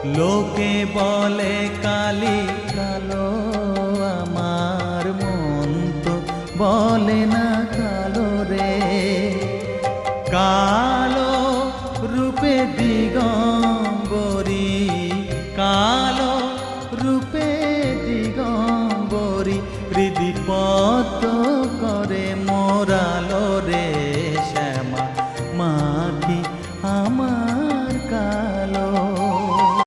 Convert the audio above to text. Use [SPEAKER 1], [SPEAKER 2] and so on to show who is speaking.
[SPEAKER 1] লোকে বলে কালি কালো, আমার মন তো বলে না কালো রে। কালো রূপে দিগন্ত